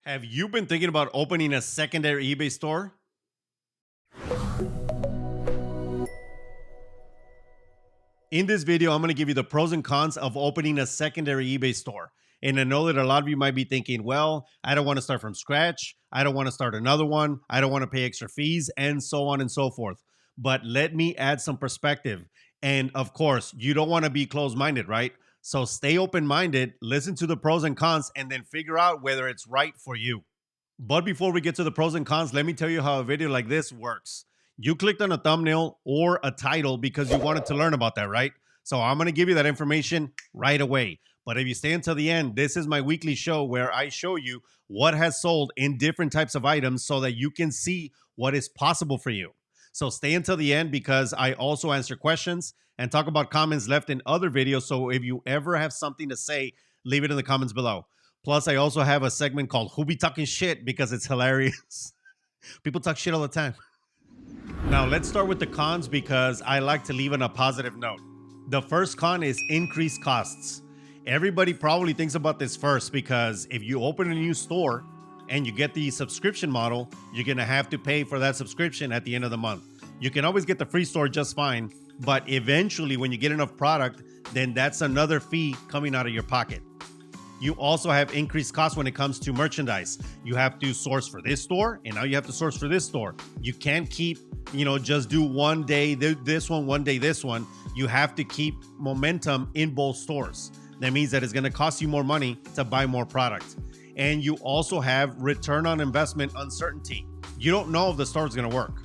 Have you been thinking about opening a secondary eBay store? In this video, I'm going to give you the pros and cons of opening a secondary eBay store. And I know that a lot of you might be thinking, well, I don't want to start from scratch. I don't want to start another one. I don't want to pay extra fees and so on and so forth. But let me add some perspective. And of course, you don't want to be closed-minded, right? So stay open-minded, listen to the pros and cons, and then figure out whether it's right for you. But before we get to the pros and cons, let me tell you how a video like this works. You clicked on a thumbnail or a title because you wanted to learn about that, right? So I'm going to give you that information right away. But if you stay until the end, this is my weekly show where I show you what has sold in different types of items so that you can see what is possible for you. So stay until the end because I also answer questions and talk about comments left in other videos. So if you ever have something to say, leave it in the comments below. Plus, I also have a segment called Who Be Talking Shit because it's hilarious. People talk shit all the time. Now, let's start with the cons because I like to leave on a positive note. The first con is increased costs. Everybody probably thinks about this first because if you open a new store and you get the subscription model, you're going to have to pay for that subscription at the end of the month. You can always get the free store just fine, but eventually when you get enough product, then that's another fee coming out of your pocket. You also have increased costs when it comes to merchandise. You have to source for this store, and now you have to source for this store. You can't keep, just do one day this one day this one. You have to keep momentum in both stores. That means that it's going to cost you more money to buy more product. And you also have return on investment uncertainty. You don't know if the store is going to work.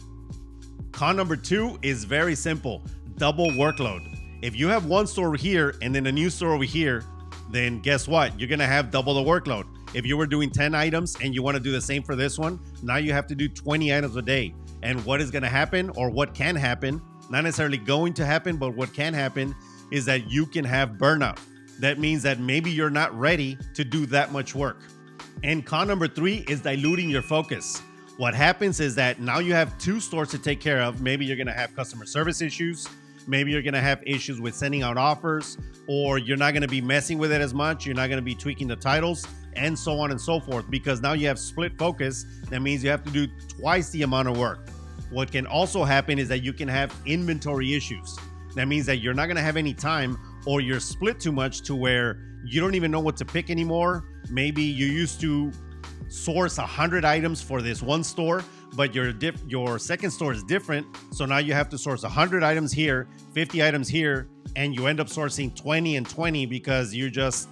Con number 2 is very simple: double workload. If you have one store here and then a new store over here, then guess what? You're going to have double the workload. If you were doing 10 items and you want to do the same for this one, now you have to do 20 items a day. And what is going to happen, or what can happen, not necessarily going to happen, but what can happen is that you can have burnout. That means that maybe you're not ready to do that much work. And con number 3 is diluting your focus. What happens is that now you have 2 stores to take care of. Maybe you're going to have customer service issues. Maybe you're going to have issues with sending out offers, or you're not going to be messing with it as much. You're not going to be tweaking the titles and so on and so forth, because now you have split focus. That means you have to do twice the amount of work. What can also happen is that you can have inventory issues. That means that you're not going to have any time, or you're split too much to where you don't even know what to pick anymore. Maybe you used to source 100 items for this one store, but your second store is different. So now you have to source 100 items here, 50 items here, and you end up sourcing 20 and 20 because you just,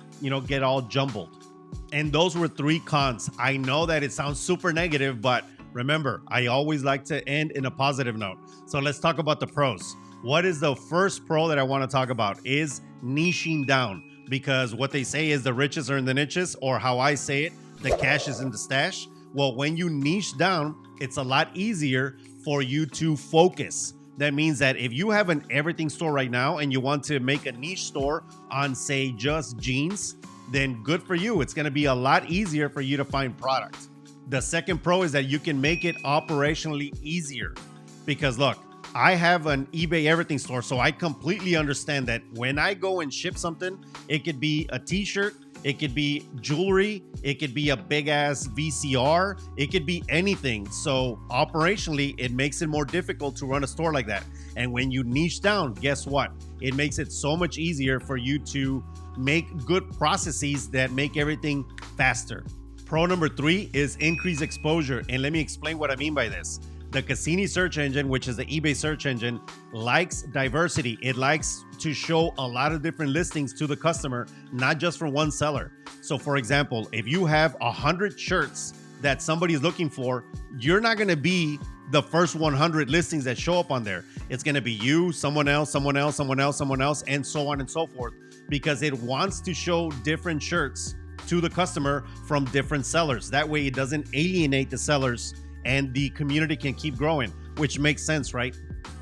get all jumbled. And those were 3 cons. I know that it sounds super negative, but remember, I always like to end in a positive note. So let's talk about the pros. What is the first pro that I want to talk about is niching down, because what they say is the riches are in the niches, or how I say it, the cash is in the stash. Well, when you niche down, it's a lot easier for you to focus. That means that if you have an everything store right now and you want to make a niche store on, say, just jeans, then good for you. It's going to be a lot easier for you to find product. The second pro is that you can make it operationally easier, because look, I have an eBay everything store, so I completely understand that when I go and ship something, it could be a t-shirt, it could be jewelry, it could be a big ass VCR, it could be anything. So operationally, it makes it more difficult to run a store like that. And when you niche down, guess what? It makes it so much easier for you to make good processes that make everything faster. Pro number 3 is increased exposure. And let me explain what I mean by this. The Cassini search engine, which is the eBay search engine, likes diversity. It likes to show a lot of different listings to the customer, not just from one seller. So for example, if you have 100 shirts that somebody is looking for, you're not going to be the first 100 listings that show up on there. It's going to be you, someone else, someone else, someone else, someone else, and so on and so forth, because it wants to show different shirts to the customer from different sellers. That way it doesn't alienate the sellers and the community can keep growing, which makes sense, right?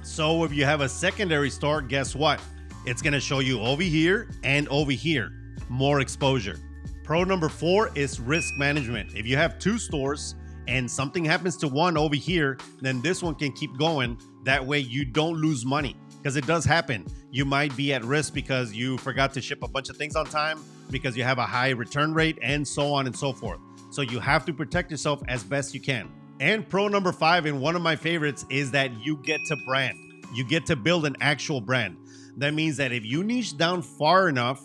So if you have a secondary store, guess what? It's going to show you over here and over here, more exposure. Pro number 4 is risk management. If you have 2 stores and something happens to one over here, then this one can keep going. That way you don't lose money, because it does happen. You might be at risk because you forgot to ship a bunch of things on time, because you have a high return rate, and so on and so forth. So you have to protect yourself as best you can. And pro number 5, and one of my favorites, is that you get to brand. You get to build an actual brand. That means that if you niche down far enough,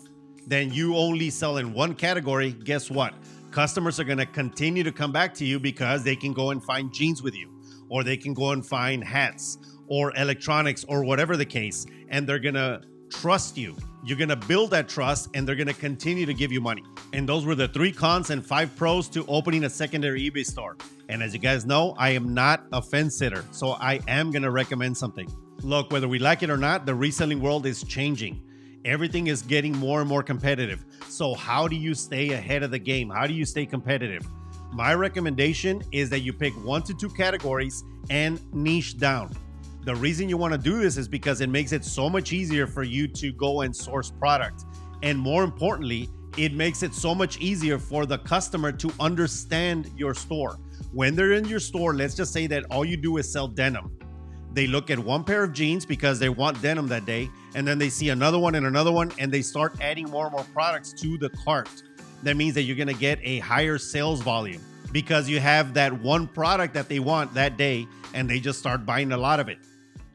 then you only sell in one category. Guess what? Customers are going to continue to come back to you because they can go and find jeans with you, or they can go and find hats or electronics or whatever the case, and they're going to trust you. You're going to build that trust, and they're going to continue to give you money. And those were the 3 cons and 5 pros to opening a secondary eBay store. And as you guys know, I am not a fence sitter, so I am going to recommend something. Look, whether we like it or not, the reselling world is changing. Everything is getting more and more competitive. So how do you stay ahead of the game? How do you stay competitive? My recommendation is that you pick 1 to 2 categories and niche down. The reason you want to do this is because it makes it so much easier for you to go and source product. And more importantly, it makes it so much easier for the customer to understand your store. When they're in your store, let's just say that all you do is sell denim. They look at one pair of jeans because they want denim that day, and then they see another one, and they start adding more and more products to the cart. That means that you're going to get a higher sales volume because you have that one product that they want that day, and they just start buying a lot of it.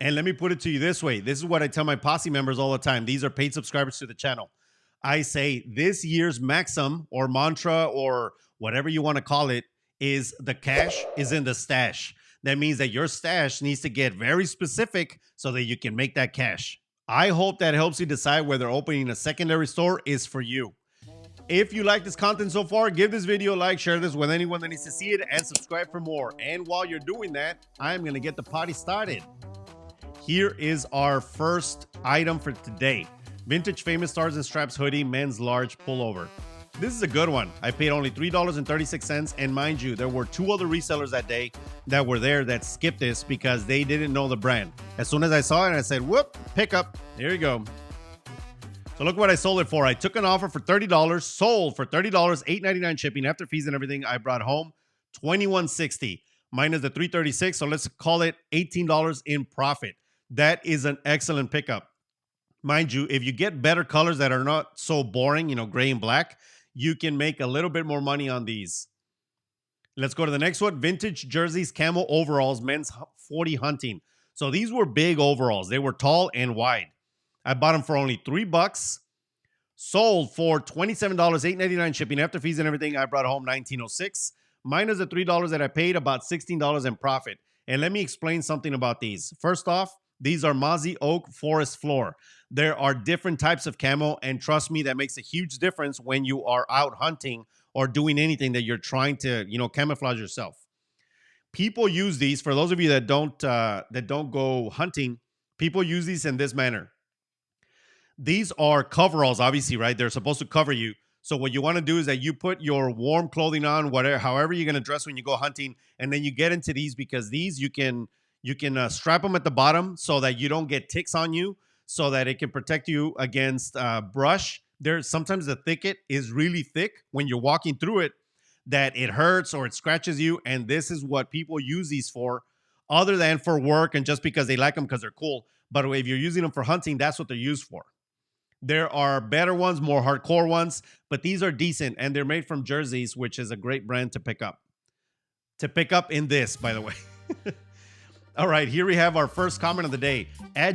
And let me put it to you this way. This is what I tell my Posse members all the time. These are paid subscribers to the channel. I say this year's maxim or mantra or whatever you want to call it is the cash is in the stash. That means that your stash needs to get very specific so that you can make that cash. I hope that helps you decide whether opening a secondary store is for you. If you like this content so far, give this video a like, share this with anyone that needs to see it, and subscribe for more. And while you're doing that, I'm going to get the party started. Here is our first item for today. Vintage Famous Stars and Straps hoodie, men's large pullover. This is a good one. I paid only $3.36, and mind you, there were 2 other resellers that day that were there that skipped this because they didn't know the brand. As soon as I saw it, I said, whoop, pick up. Here you go. So look what I sold it for. I took an offer for $30, sold for $30, $8.99 shipping after fees and everything. I brought home $21.60 minus the $3.36. So let's call it $18 in profit. That is an excellent pickup. Mind you, if you get better colors that are not so boring, gray and black, you can make a little bit more money on these. Let's go to the next one. Vintage jerseys, camo overalls, men's 40 hunting. So these were big overalls. They were tall and wide. I bought them for only $3. Sold for $27, $8.99 shipping after fees and everything. I brought home $19.06 minus the $3 that I paid, about $16 in profit. And let me explain something about these. First off, these are Mozzie Oak Forest Floor. There are different types of camo, and trust me, that makes a huge difference when you are out hunting or doing anything that you're trying to, camouflage yourself. People use these. For those of you that don't go hunting, people use these in this manner. These are coveralls, obviously, right? They're supposed to cover you. So what you want to do is that you put your warm clothing on, however you're going to dress when you go hunting, and then you get into these because these you can strap them at the bottom so that you don't get ticks on you, so that it can protect you against brush. Sometimes the thicket is really thick when you're walking through it, that it hurts or it scratches you. And this is what people use these for, other than for work and just because they like them because they're cool. But if you're using them for hunting, that's what they're used for. There are better ones, more hardcore ones, but these are decent, and they're made from jerseys, which is a great brand to pick up. To pick up in this, by the way. All right, here we have our first comment of the day.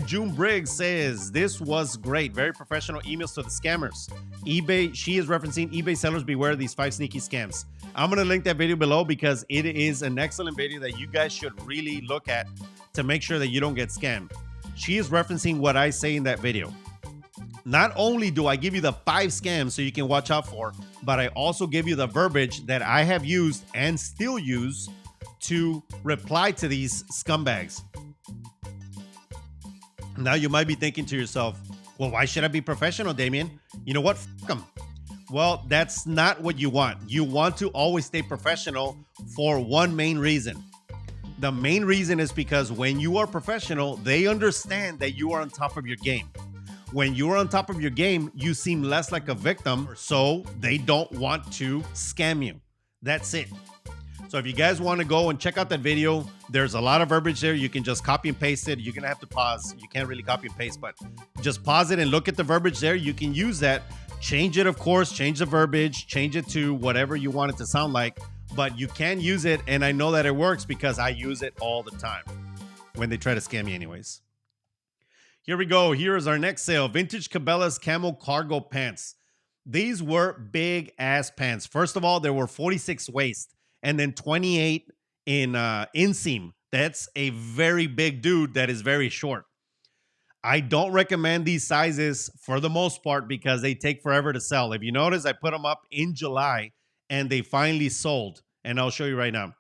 June Briggs says, this was great. Very professional emails to the scammers. eBay, she is referencing eBay sellers beware these 5 sneaky scams. I'm going to link that video below because it is an excellent video that you guys should really look at to make sure that you don't get scammed. She is referencing what I say in that video. Not only do I give you the 5 scams so you can watch out for, but I also give you the verbiage that I have used and still use to reply to these scumbags. Now you might be thinking to yourself, well, why should I be professional, Damien? You know what? Fuck them. Well, that's not what you want. You want to always stay professional for one main reason. The main reason is because when you are professional, they understand that you are on top of your game. When you're on top of your game, you seem less like a victim, so they don't want to scam you. That's it. So if you guys want to go and check out that video, there's a lot of verbiage there. You can just copy and paste it. You're going to have to pause. You can't really copy and paste, but just pause it and look at the verbiage there. You can use that Change it, of course, change the verbiage, change it to whatever you want it to sound like, but you can use it, and I know that it works because I use it all the time when they try to scam me anyways. Here we go. Here is our next sale. Vintage Cabela's Camel Cargo Pants. These were big ass pants. First of all, there were 46 waist and then 28 in inseam. That's a very big dude that is very short. I don't recommend these sizes for the most part because they take forever to sell. If you notice, I put them up in July and they finally sold. And I'll show you right now.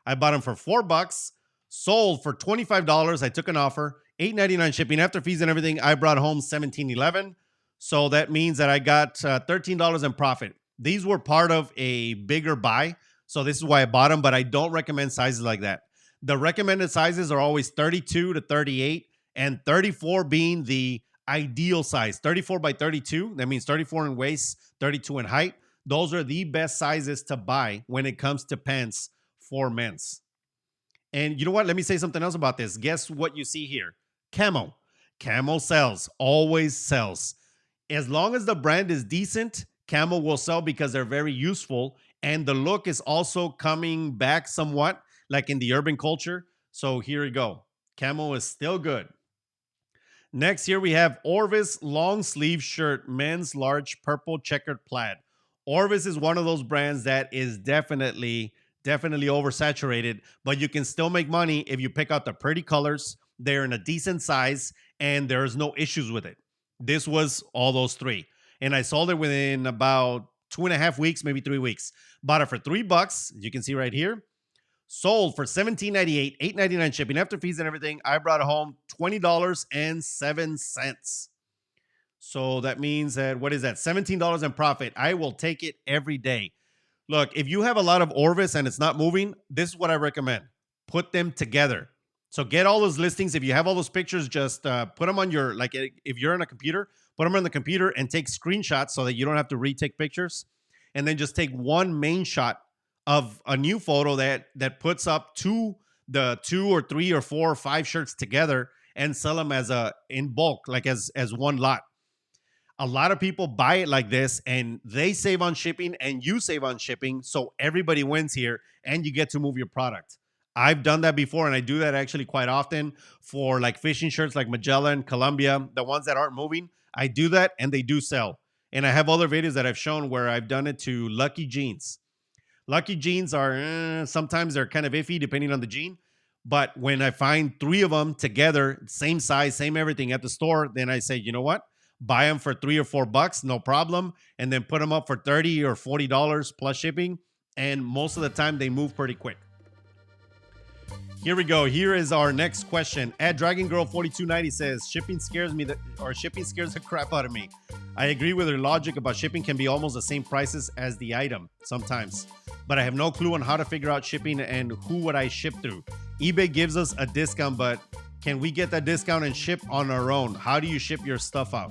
I bought them for $4, sold for $25. I took an offer, $8.99 shipping after fees and everything. I brought home $17.11. So that means that I got $13 in profit. These were part of a bigger buy. So this is why I bought them, but I don't recommend sizes like that. The recommended sizes are always 32 to 38 and 34 being the ideal size. 34 by 32, that means 34 in waist, 32 in height. Those are the best sizes to buy when it comes to pants for men's. And you know what? Let me say something else about this. Guess what you see here? Camo. Camo sells, always sells. As long as the brand is decent, Camo will sell because they're very useful. And the look is also coming back somewhat, like in the urban culture. So here we go. Camo is still good. Next, here we have Orvis long sleeve shirt, men's large purple checkered plaid. Orvis is one of those brands that is definitely oversaturated, but you can still make money if you pick out the pretty colors. They're in a decent size and there's no issues with it. This was all those three. And I sold it within about 2.5 weeks, maybe 3 weeks. Bought it for $3. You can see right here. Sold for $17.98, $8.99 shipping after fees and everything. I brought it home $20.07. So that means that, what is that? $17 in profit. I will take it every day. Look, if you have a lot of Orvis and it's not moving, this is what I recommend. Put them together. So get all those listings. If you have all those pictures, just put them on your, like if you're on a computer, put them on the computer and take screenshots so that you don't have to retake pictures. And then just take one main shot of a new photo that puts up the 2 or 3 or 4 or 5 shirts together and sell them as in bulk, like as one lot. A lot of people buy it like this and they save on shipping and you save on shipping. So everybody wins here and you get to move your product. I've done that before and I do that actually quite often for like fishing shirts like Magellan, Columbia, the ones that aren't moving. I do that and they do sell. And I have other videos that I've shown where I've done it to Lucky Jeans. Lucky Jeans are, sometimes they're kind of iffy depending on the jean. But when I find 3 of them together, same size, same everything at the store, then I say, you know what? Buy them for $3 or $4, no problem. And then put them up for $30 or $40 plus shipping. And most of the time they move pretty quick. Here we go. Here is our next question. At Dragon Girl 4290 says, shipping scares the crap out of me. I agree with her logic about shipping can be almost the same prices as the item sometimes, but I have no clue on how to figure out shipping and who would I ship through. eBay gives us a discount, but can we get that discount and ship on our own? How do you ship your stuff out?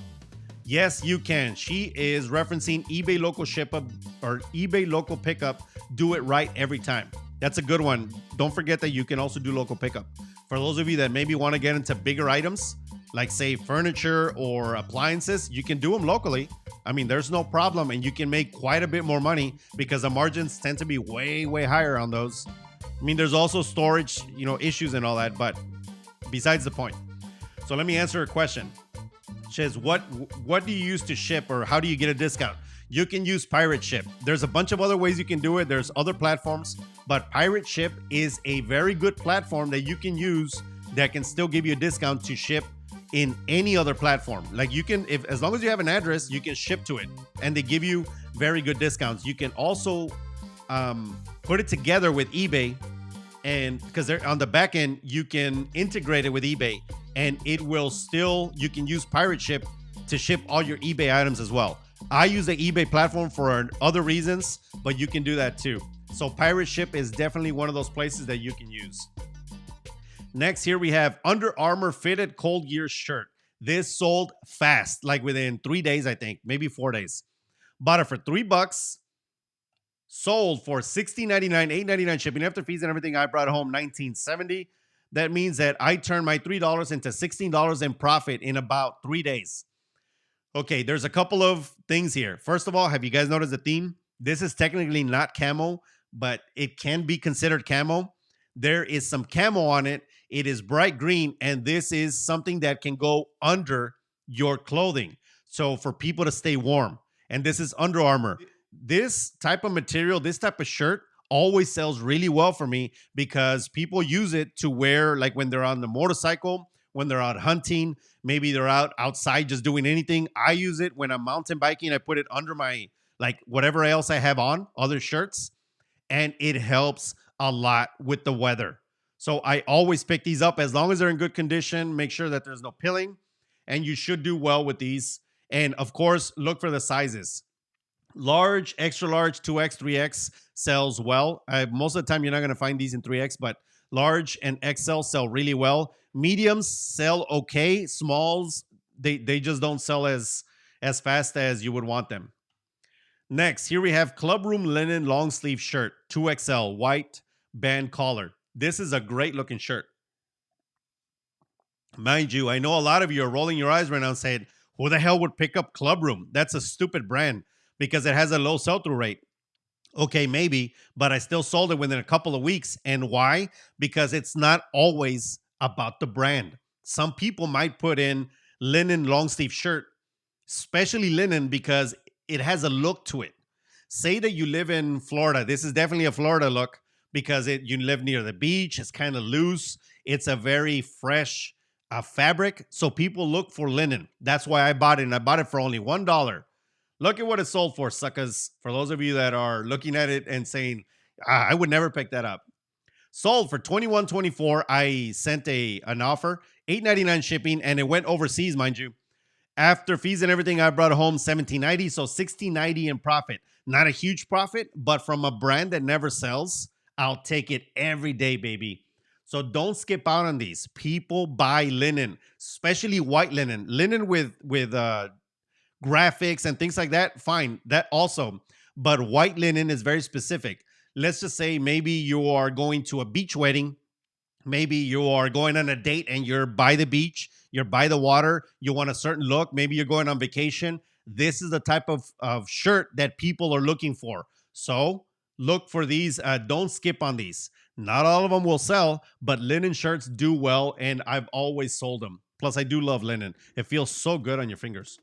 Yes, you can. She is referencing eBay local ship up or eBay local pickup. Do it right every time. That's a good one. Don't forget that you can also do local pickup. For those of you that maybe want to get into bigger items, like say furniture or appliances, you can do them locally. I mean, there's no problem and you can make quite a bit more money because the margins tend to be way, way higher on those. I mean, there's also storage, issues and all that, but besides the point. So let me answer a question. It says, what do you use to ship or how do you get a discount? You can use Pirate Ship. There's a bunch of other ways you can do it. There's other platforms, but Pirate Ship is a very good platform that you can use that can still give you a discount to ship in any other platform. Like you can, as long as you have an address, you can ship to it and they give you very good discounts. You can also put it together with eBay, and because they're on the back end, you can integrate it with eBay and it will still, you can use Pirate Ship to ship all your eBay items as well. I use the eBay platform for other reasons, but you can do that too. So Pirate Ship is definitely one of those places that you can use. Next, here we have Under Armour fitted cold gear shirt. This sold fast, like within 3 days, I think, maybe 4 days. Bought it for $3. Sold for $16.99, $8.99 shipping after fees and everything. I brought home $19.70. That means that I turned my $3 into $16 in profit in about 3 days. Okay, there's a couple of things here. First of all, have you guys noticed the theme? This is technically not camo, but it can be considered camo. There is some camo on it. It is bright green, and this is something that can go under your clothing. So for people to stay warm. And this is Under Armour. This type of material, this type of shirt always sells really well for me because people use it to wear like when they're on the motorcycle, when they're out hunting, maybe they're out outside just doing anything. I use it when I'm mountain biking. I put it under my like whatever else I have on, other shirts, and it helps a lot with the weather. So I always pick these up as long as they're in good condition. Make sure that there's no pilling, and you should do well with these. And of course, look for the sizes. Large, extra large, 2X, 3X sells well. Most of the time, you're not going to find these in 3X, but large and XL sell really well. Mediums sell okay. Smalls, they just don't sell as fast as you would want them. Next, here we have Clubroom Linen Long Sleeve Shirt, 2XL, white band collar. This is a great looking shirt. Mind you, I know a lot of you are rolling your eyes right now and saying, who the hell would pick up Clubroom? That's a stupid brand because it has a low sell-through rate. Okay, maybe, but I still sold it within a couple of weeks. And why? Because it's not always about the brand. Some people might put in linen long sleeve shirt, especially linen, because it has a look to it. Say that you live in Florida. This is definitely a Florida look because you live near the beach. It's kind of loose. It's a very fresh fabric. So people look for linen. That's why I bought it, and I bought it for only $1. Look at what it sold for, suckers. For those of you that are looking at it and saying, I would never pick that up. Sold for $21.24. I sent an offer, $8.99 shipping, and it went overseas, mind you. After fees and everything, I brought home $17.90, so $16.90 in profit. Not a huge profit, but from a brand that never sells, I'll take it every day, baby. So don't skip out on these. People buy linen, especially white linen. Linen with graphics and things like that, fine, that also. But white linen is very specific. Let's just say maybe you are going to a beach wedding. Maybe you are going on a date and you're by the beach, you're by the water, you want a certain look. Maybe you're going on vacation. This is the type of shirt that people are looking for. So look for these. Don't skip on these. Not all of them will sell, but linen shirts do well, and I've always sold them. Plus, I do love linen. It feels so good on your fingers.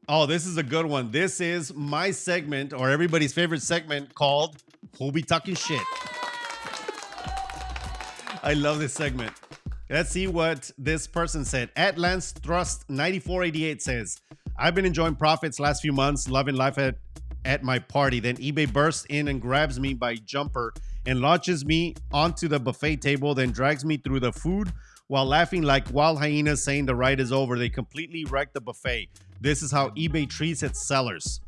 Oh, this is a good one. This is my segment, or everybody's favorite segment, called Who Be Talking Shit. I love this segment. Let's see what this person said. At Lance Thrust 9488 says, I've been enjoying profits last few months, loving life at my party. Then eBay bursts in and grabs me by jumper and launches me onto the buffet table, then drags me through the food while laughing like wild hyenas saying the ride is over. They completely wrecked the buffet. This is how eBay treats its sellers.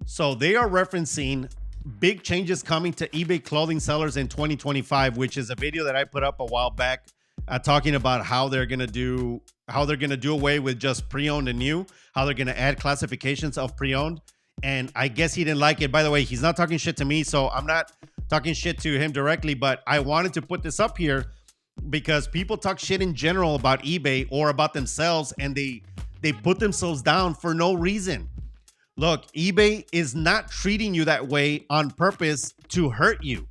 So they are referencing big changes coming to eBay clothing sellers in 2025, which is a video that I put up a while back talking about how they're gonna do away with just pre-owned and new, how they're gonna add classifications of pre-owned. And I guess he didn't like it. By the way, he's not talking shit to me, so I'm not talking shit to him directly, but I wanted to put this up here because people talk shit in general about eBay or about themselves, and they put themselves down for no reason. Look, eBay is not treating you that way on purpose to hurt you.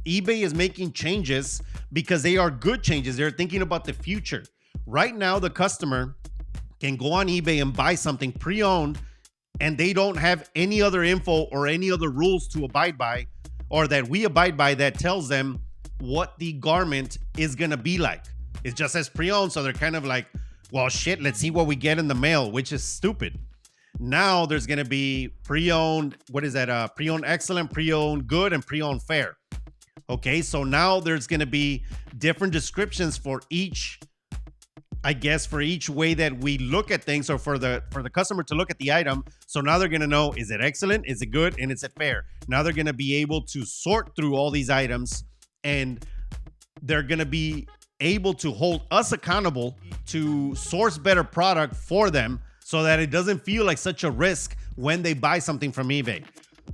eBay is making changes because they are good changes. They're thinking about the future. Right now, the customer can go on eBay and buy something pre-owned, and they don't have any other info or any other rules to abide by, or that we abide by, that tells them what the garment is going to be like. It just says pre-owned, so they're kind of like, well, shit, let's see what we get in the mail, which is stupid. Now there's going to be pre-owned, what is that? Pre-owned excellent, pre-owned good, and pre-owned fair. Okay, so now there's going to be different descriptions for each, I guess, for each way that we look at things, or for the customer to look at the item. So now they're going to know, is it excellent, is it good, and is it fair? Now they're going to be able to sort through all these items, and they're going to be able to hold us accountable to source better product for them, so that it doesn't feel like such a risk when they buy something from eBay.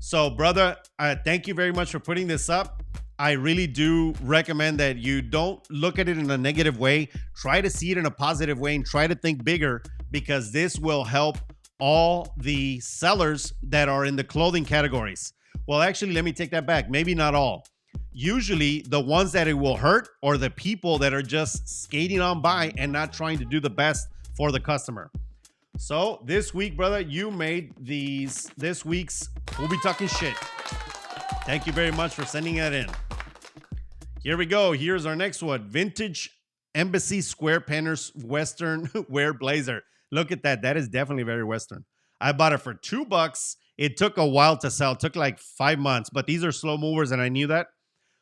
So, brother, thank you very much for putting this up. I really do recommend that you don't look at it in a negative way. Try to see it in a positive way and try to think bigger, because this will help all the sellers that are in the clothing categories. Well, actually, let me take that back. Maybe not all. Usually, the ones that it will hurt are the people that are just skating on by and not trying to do the best for the customer. So this week, brother, you made this week's We'll Be Talking Shit. Thank you very much for sending that in. Here we go. Here's our next one. Vintage Embassy Square Penners Western Wear Blazer. Look at that. That is definitely very Western. I bought it for $2. It took a while to sell. It took like 5 months, but these are slow movers and I knew that.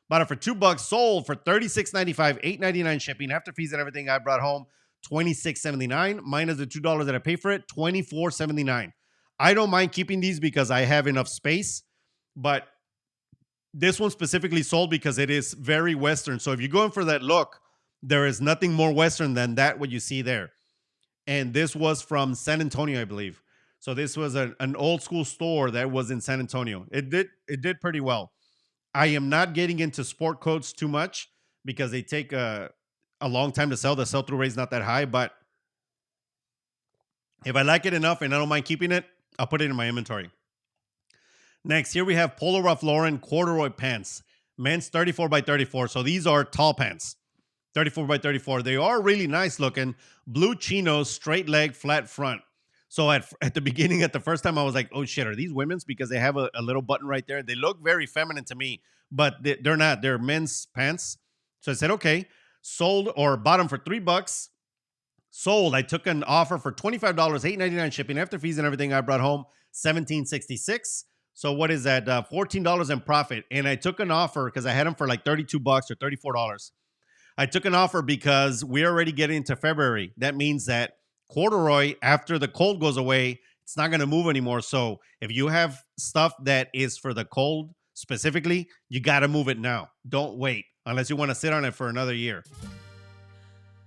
Bought it for $2. Sold for $36.95, $8.99 shipping. After fees and everything, I brought home $26.79 minus the $2 that I pay for it, $24.79. I don't mind keeping these because I have enough space, but this one specifically sold because it is very Western. So if you're going for that look, there is nothing more Western than that, what you see there. And this was from San Antonio, I believe. So this was an old school store that was in San Antonio. It did pretty well. I am not getting into sport coats too much because they take a long time to sell. The sell-through rate is not that high, but if I like it enough and I don't mind keeping it, I'll put it in my inventory. Next, here we have Polo Ralph Lauren corduroy pants. Men's 34 by 34. So these are tall pants. 34 by 34. They are really nice looking. Blue chinos, straight leg, flat front. So at the beginning, at the first time, I was like, oh shit, are these women's? Because they have a little button right there. They look very feminine to me, but they're not. They're men's pants. So I said, okay. Sold or bought them for $3. Sold. I took an offer for $25, $8.99 shipping. After fees and everything, I brought home $17.66. So what is that? $14 in profit. And I took an offer because I had them for like $32 or $34. I took an offer because we're already getting into February. That means that corduroy, after the cold goes away, it's not going to move anymore. So if you have stuff that is for the cold specifically, you got to move it now. Don't wait unless you want to sit on it for another year.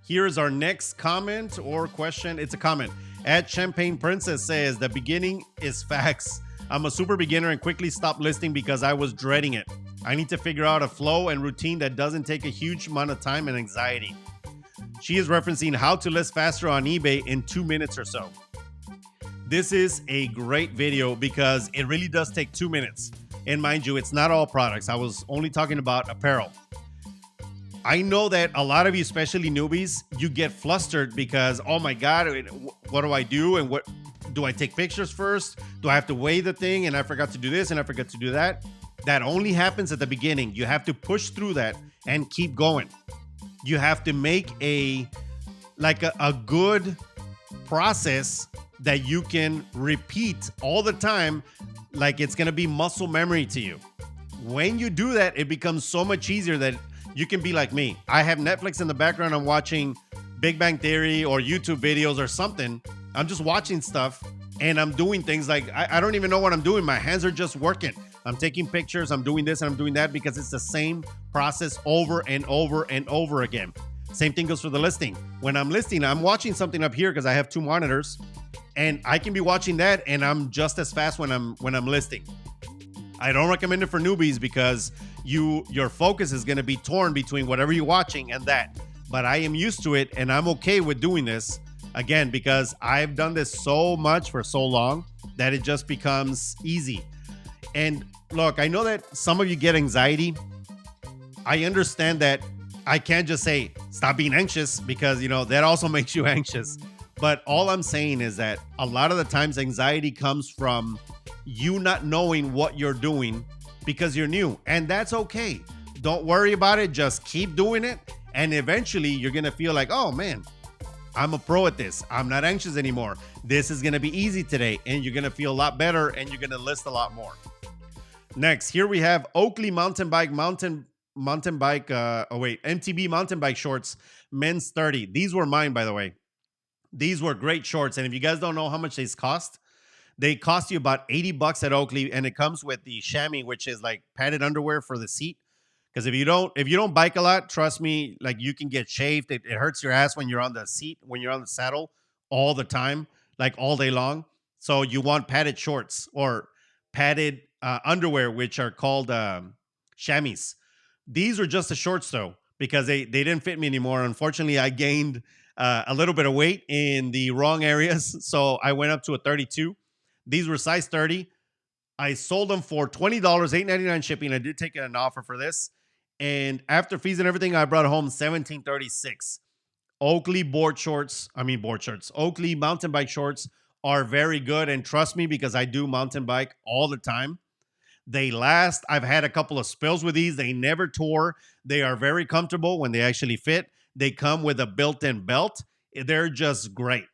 Here's our next comment or question. It's a comment. At Champagne Princess says, the beginning is facts. I'm a super beginner and quickly stopped listing because I was dreading it. I need to figure out a flow and routine that doesn't take a huge amount of time and anxiety. She is referencing how to list faster on eBay in 2 minutes or so. This is a great video because it really does take 2 minutes. And mind you, it's not all products. I was only talking about apparel. I know that a lot of you, especially newbies, you get flustered because, oh my God, what do I do? And what do I take pictures first? Do I have to weigh the thing? And I forgot to do this and I forgot to do that. That only happens at the beginning. You have to push through that and keep going. You have to make a good process that you can repeat all the time, like it's going to be muscle memory to you. When you do that, it becomes so much easier that you can be like me. I have Netflix in the background. I'm watching Big Bang Theory or YouTube videos or something. I'm just watching stuff and I'm doing things like I don't even know what I'm doing. My hands are just working. I'm taking pictures. I'm doing this and I'm doing that because it's the same process over and over and over again. Same thing goes for the listing. When I'm listing, I'm watching something up here because I have 2 monitors and I can be watching that and I'm just as fast when I'm listing. I don't recommend it for newbies because your focus is going to be torn between whatever you're watching and that. But I am used to it and I'm okay with doing this again because I've done this so much for so long that it just becomes easy. And look, I know that some of you get anxiety. I understand that I can't just say stop being anxious because, that also makes you anxious. But all I'm saying is that a lot of the times anxiety comes from you not knowing what you're doing because you're new. And that's okay. Don't worry about it. Just keep doing it. And eventually you're going to feel like, oh man, I'm a pro at this. I'm not anxious anymore. This is going to be easy today. And you're going to feel a lot better and you're going to list a lot more. Next, here we have Oakley MTB mountain bike shorts, men's 30. These were mine, by the way. These were great shorts. And if you guys don't know how much these cost, they cost you about $80 at Oakley, and it comes with the chamois, which is like padded underwear for the seat. Because if you don't bike a lot, trust me, like you can get shaved. It hurts your ass when you're on the seat, when you're on the saddle all the time, like all day long. So you want padded shorts or padded underwear, which are called chamois. These are just the shorts though, because they didn't fit me anymore. Unfortunately, I gained a little bit of weight in the wrong areas. So I went up to a 32. These were size 30. I sold them for $20, $8.99 shipping. I did take an offer for this. And after fees and everything, I brought home $17.36. Oakley Oakley mountain bike shorts are very good. And trust me, because I do mountain bike all the time. They last. I've had a couple of spills with these. They never tore. They are very comfortable when they actually fit. They come with a built-in belt. They're just great.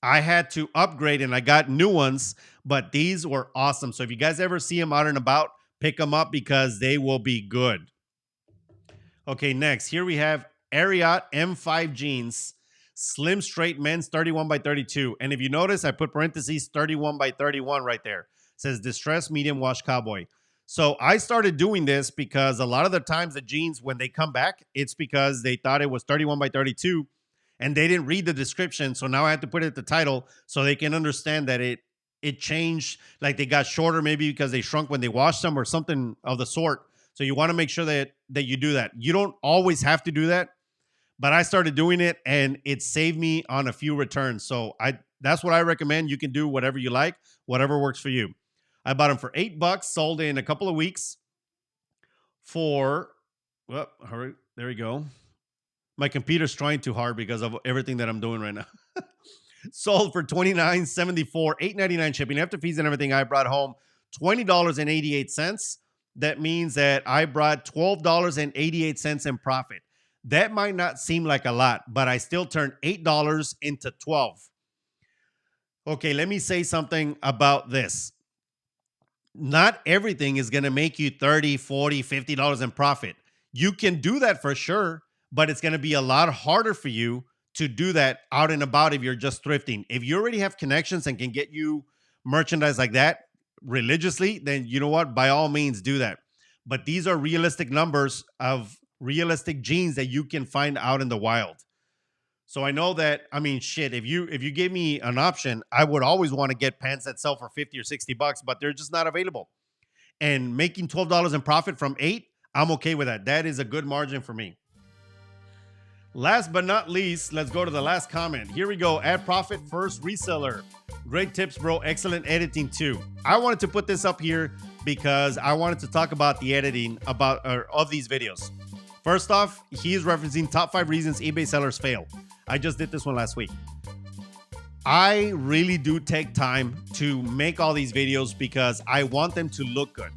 I had to upgrade and I got new ones, but these were awesome. So if you guys ever see them out and about, pick them up because they will be good. Okay, next, here we have Ariat M5 jeans, slim straight men's 31 by 32. And if you notice, I put parentheses 31 by 31 right there. It says distressed medium wash cowboy. So I started doing this because a lot of the times the jeans, when they come back, it's because they thought it was 31 by 32 and they didn't read the description. So now I have to put it at the title so they can understand that it changed, like they got shorter maybe because they shrunk when they washed them or something of the sort. So you want to make sure that you do that. You don't always have to do that, but I started doing it and it saved me on a few returns. So that's what I recommend. You can do whatever you like, whatever works for you. I bought them for $8, sold in a couple of weeks for, well, hurry, there we go. My computer's trying too hard because of everything that I'm doing right now. Sold for $29.74, $8.99 shipping. After fees and everything, I brought home $20.88. That means that I brought $12.88 in profit. That might not seem like a lot, but I still turned $8 into $12. Okay, let me say something about this. Not everything is going to make you $30, $40, $50 in profit. You can do that for sure, but it's going to be a lot harder for you to do that out and about if you're just thrifting. If you already have connections and can get you merchandise like that religiously, then you know what? By all means, do that. But these are realistic numbers of realistic jeans that you can find out in the wild. So I know that, I mean, shit, if you gave me an option, I would always want to get pants that sell for 50 or 60 bucks, but they're just not available. And making $12 in profit from 8, I'm okay with that. That is a good margin for me. Last but not least, let's go to the last comment. Here we go. Add profit first reseller. Great tips, bro. Excellent editing too. I wanted to put this up here because I wanted to talk about the editing of these videos. First off, he's referencing top 5 reasons eBay sellers fail. I just did this one last week. I really do take time to make all these videos because I want them to look good.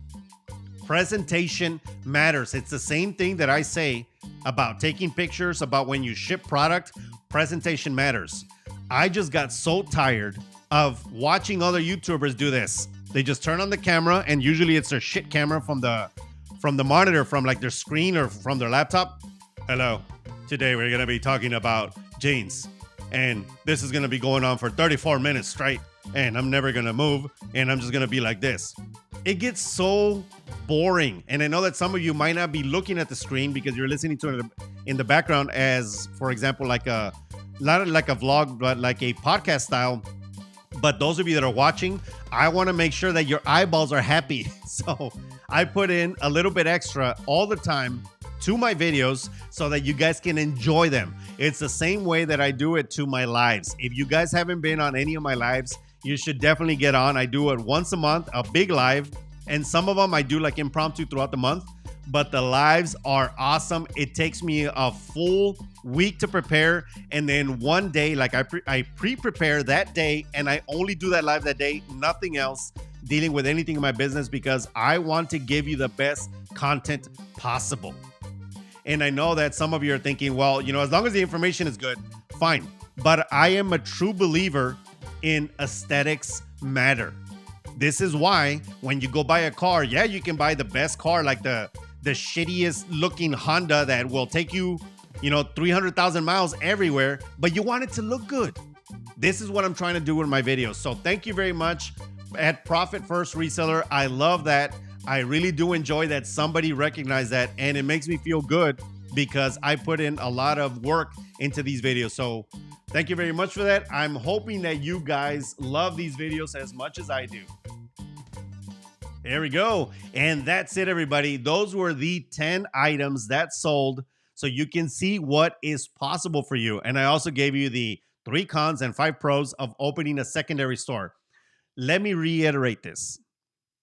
Presentation matters. It's the same thing that I say about taking pictures, about when you ship product. Presentation matters. I just got so tired of watching other YouTubers do this. They just turn on the camera, and usually it's their shit camera from the monitor, from like their screen or from their laptop. Hello, today we're gonna be talking about jeans, and this is gonna be going on for 34 minutes straight, and I'm never gonna move, and I'm just gonna be like this. It gets so boring, and I know that some of you might not be looking at the screen because you're listening to it in the background as, for example, like not like a vlog, but like a podcast style. But those of you that are watching, I want to make sure that your eyeballs are happy. So I put in a little bit extra all the time to my videos so that you guys can enjoy them. It's the same way that I do it to my lives. If you guys haven't been on any of my lives, you should definitely get on. I do it once a month, a big live, and some of them I do like impromptu throughout the month. But the lives are awesome. It takes me a full week to prepare, and then one day, like I pre-prepare that day, and I only do that live that day, nothing else dealing with anything in my business, because I want to give you the best content possible. And I know that some of you are thinking, well, you know, as long as the information is good, fine. But I am a true believer in aesthetics matter. This is why when you go buy a car, yeah, you can buy the best car, like the shittiest looking Honda that will take you, 300,000 miles everywhere, but you want it to look good. This is what I'm trying to do with my videos. So thank you very much at Profit First Reseller. I love that. I really do enjoy that somebody recognized that, and it makes me feel good because I put in a lot of work into these videos. So thank you very much for that. I'm hoping that you guys love these videos as much as I do. There we go. And that's it, everybody. Those were the 10 items that sold so you can see what is possible for you. And I also gave you the 3 cons and 5 pros of opening a secondary store. Let me reiterate this.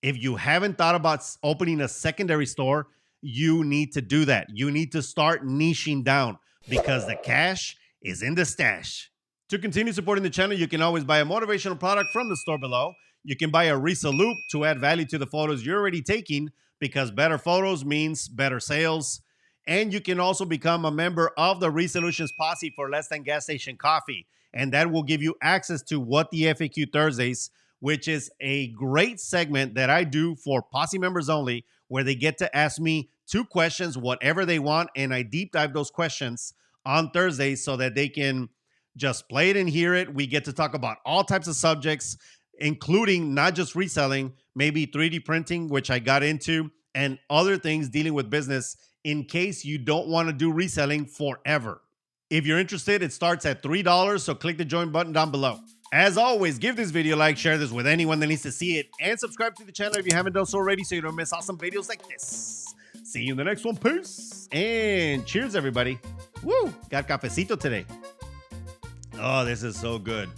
If you haven't thought about opening a secondary store, you need to do that. You need to start niching down because the cash is in the stash. To continue supporting the channel, you can always buy a motivational product from the store below. You can buy a Resellupe to add value to the photos you're already taking because better photos means better sales. And you can also become a member of the Resellutions Posse for less than gas station coffee. And that will give you access to What the FAQ Thursdays, which is a great segment that I do for Posse members only, where they get to ask me 2 questions, whatever they want, and I deep dive those questions on Thursdays so that they can just play it and hear it. We get to talk about all types of subjects, including not just reselling, maybe 3D printing, which I got into, and other things dealing with business in case you don't want to do reselling forever. If you're interested, it starts at $3, so click the join button down below. As always, give this video a like, share this with anyone that needs to see it, and subscribe to the channel if you haven't done so already so you don't miss awesome videos like this. See you in the next one. Peace. And cheers, everybody. Woo! Got cafecito today. Oh, this is so good.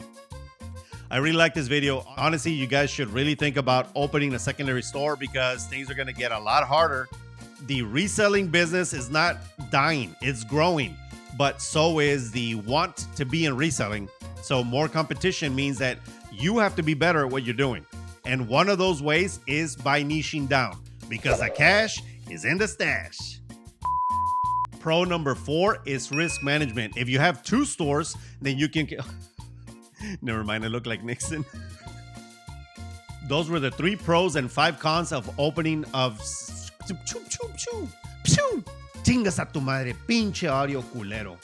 I really like this video. Honestly, you guys should really think about opening a secondary store because things are going to get a lot harder. The reselling business is not dying. It's growing. But so is the want to be in reselling. So more competition means that you have to be better at what you're doing. And one of those ways is by niching down because the cash is in the stash. Pro number 4 is risk management. If you have 2 stores, then you can... Never mind, I look like Nixon. Those were the 3 pros and 5 cons of opening of... Chingas a tu madre, pinche audio culero.